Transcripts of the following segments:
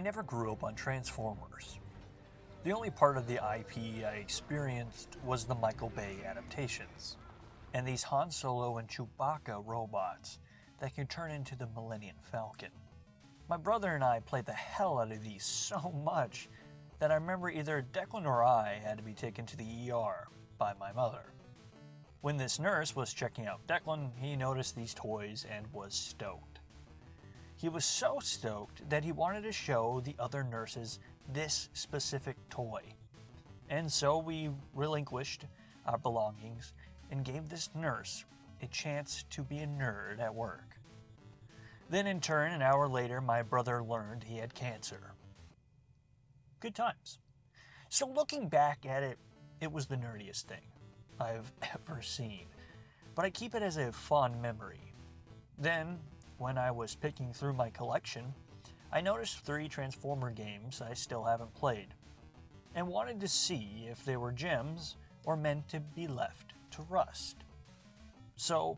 never grew up on Transformers. The only part of the IP I experienced was the Michael Bay adaptations, and these Han Solo and Chewbacca robots that can turn into the Millennium Falcon. My brother and I played the hell out of these so much that I remember either Declan or I had to be taken to the ER by my mother. When this nurse was checking out Declan, he noticed these toys and was stoked. He was so stoked that he wanted to show the other nurses this specific toy. And so we relinquished our belongings and gave this nurse a chance to be a nerd at work. Then in turn, an hour later, my brother learned he had cancer. Good times. So looking back at it, it was the nerdiest thing I've ever seen, but I keep it as a fond memory. Then, when I was picking through my collection, I noticed 3 Transformer games I still haven't played, and wanted to see if they were gems or meant to be left to rust. So,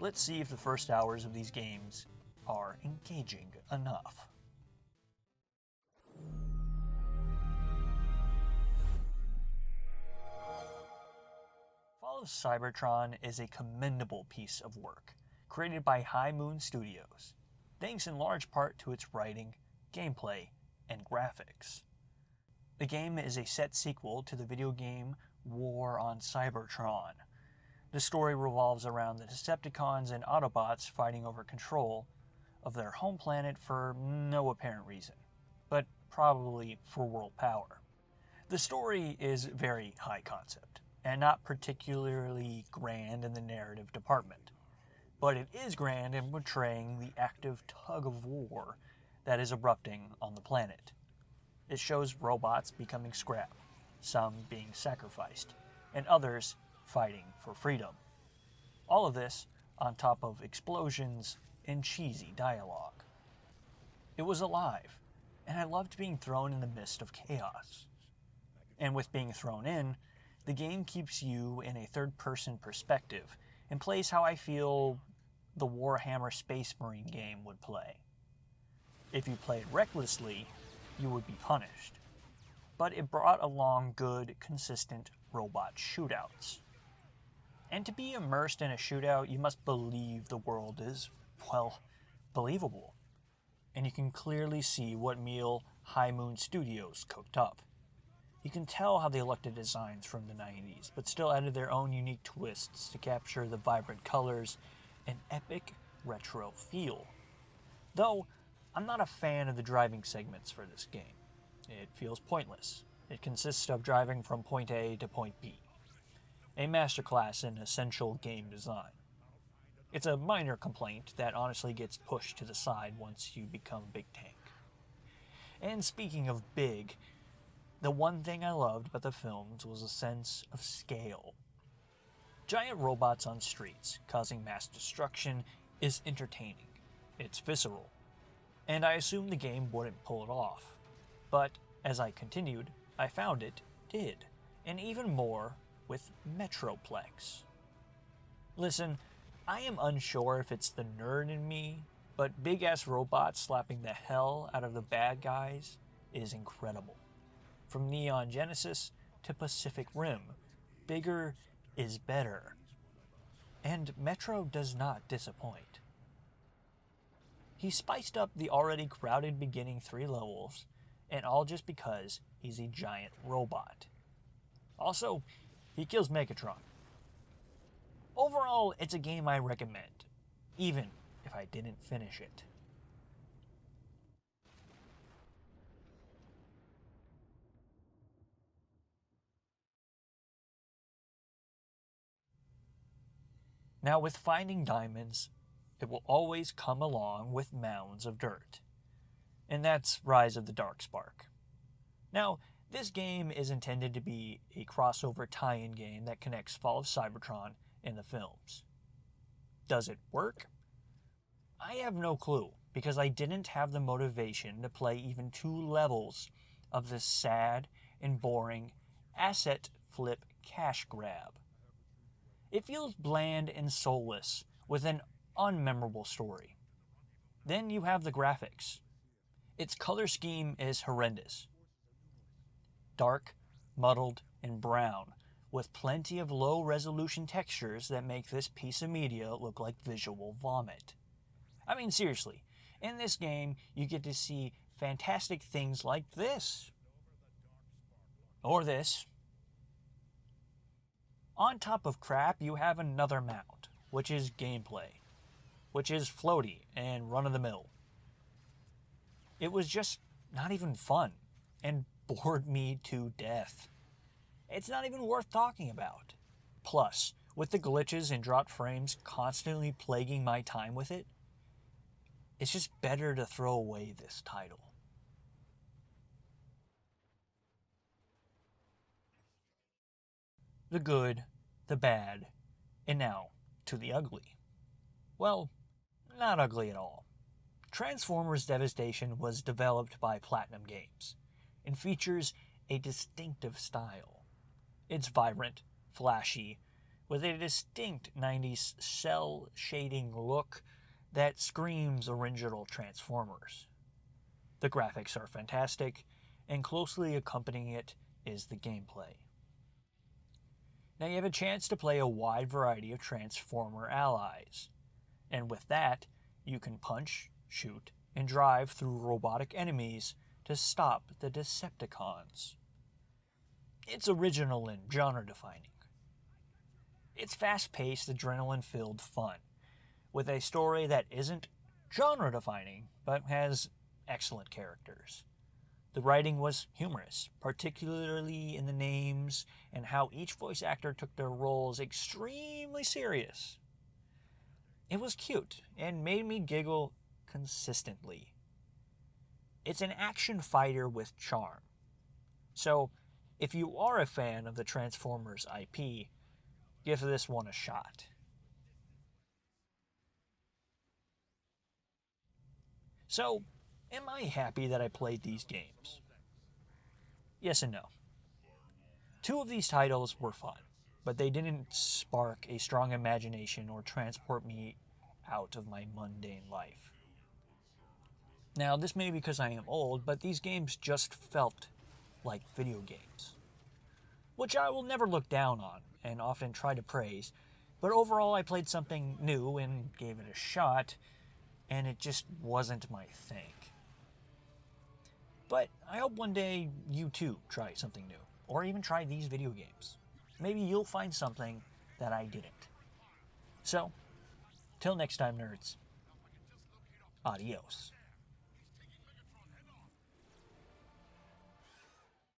let's see if the first hours of these games are engaging enough. Fall of CyberTron is a commendable piece of work, created by High Moon Studios, thanks in large part to its writing, gameplay, and graphics. The game is a set sequel to the video game War on Cybertron. The story revolves around the Decepticons and Autobots fighting over control of their home planet for no apparent reason, but probably for world power. The story is very high concept, and not particularly grand in the narrative department, but it is grand in portraying the active tug of war that is erupting on the planet. It shows robots becoming scrap, some being sacrificed, and others fighting for freedom. All of this on top of explosions and cheesy dialogue. It was alive, and I loved being thrown in the midst of chaos. And with being thrown in, the game keeps you in a third-person perspective and plays how I feel the Warhammer Space Marine game would play. If you played recklessly, you would be punished. But it brought along good, consistent robot shootouts. And to be immersed in a shootout, you must believe the world is, well, believable. And you can clearly see what meal High Moon Studios cooked up. You can tell how they looked at designs from the 90s, but still added their own unique twists to capture the vibrant colors and epic retro feel. Though, I'm not a fan of the driving segments for this game. It feels pointless. It consists of driving from point A to point B. A masterclass in essential game design. It's a minor complaint that honestly gets pushed to the side once you become Big Tank. And speaking of big, the one thing I loved about the films was a sense of scale. Giant robots on streets causing mass destruction is entertaining. It's visceral. And I assumed the game wouldn't pull it off. But as I continued, I found it did. And even more with Metroplex. Listen, I am unsure if it's the nerd in me, but big-ass robots slapping the hell out of the bad guys is incredible. From Neon Genesis to Pacific Rim, bigger is better. And Metro does not disappoint. He spiced up the already crowded beginning 3 levels, and all just because he's a giant robot. Also, he kills Megatron. Overall, it's a game I recommend, even if I didn't finish it. Now, with finding diamonds, it will always come along with mounds of dirt. And that's Rise of the Darkspark. Now, this game is intended to be a crossover tie-in game that connects Fall of Cybertron and the films. Does it work? I have no clue, because I didn't have the motivation to play even 2 levels of this sad and boring asset flip cash grab. It feels bland and soulless with an unmemorable story. Then you have the graphics. Its color scheme is horrendous. Dark, muddled, and brown, with plenty of low-resolution textures that make this piece of media look like visual vomit. I mean, seriously, in this game, you get to see fantastic things like this. Or this. On top of crap, you have another mount, which is gameplay, which is floaty and run-of-the-mill. It was just not even fun, and bored me to death. It's not even worth talking about. Plus, with the glitches and dropped frames constantly plaguing my time with it, it's just better to throw away this title. The good, the bad, and now to the ugly. Well, not ugly at all. Transformers Devastation was developed by Platinum Games and features a distinctive style. It's vibrant, flashy, with a distinct 90s cel shading look that screams original Transformers. The graphics are fantastic, and closely accompanying it is the gameplay. Now you have a chance to play a wide variety of Transformer allies, and with that, you can punch, shoot, and drive through robotic enemies to stop the Decepticons. It's original and genre-defining. It's fast-paced, adrenaline-filled fun, with a story that isn't genre-defining, but has excellent characters. The writing was humorous, particularly in the names and how each voice actor took their roles extremely serious. It was cute and made me giggle consistently. It's an action fighter with charm. So, if you are a fan of the Transformers IP, give this one a shot. So, am I happy that I played these games? Yes and no. 2 of these titles were fun, but they didn't spark a strong imagination or transport me out of my mundane life. Now, this may be because I am old, but these games just felt like video games, which I will never look down on and often try to praise, but overall I played something new and gave it a shot, and it just wasn't my thing. But I hope one day you too try something new, or even try these video games. Maybe you'll find something that I didn't. So, till next time, nerds, adios.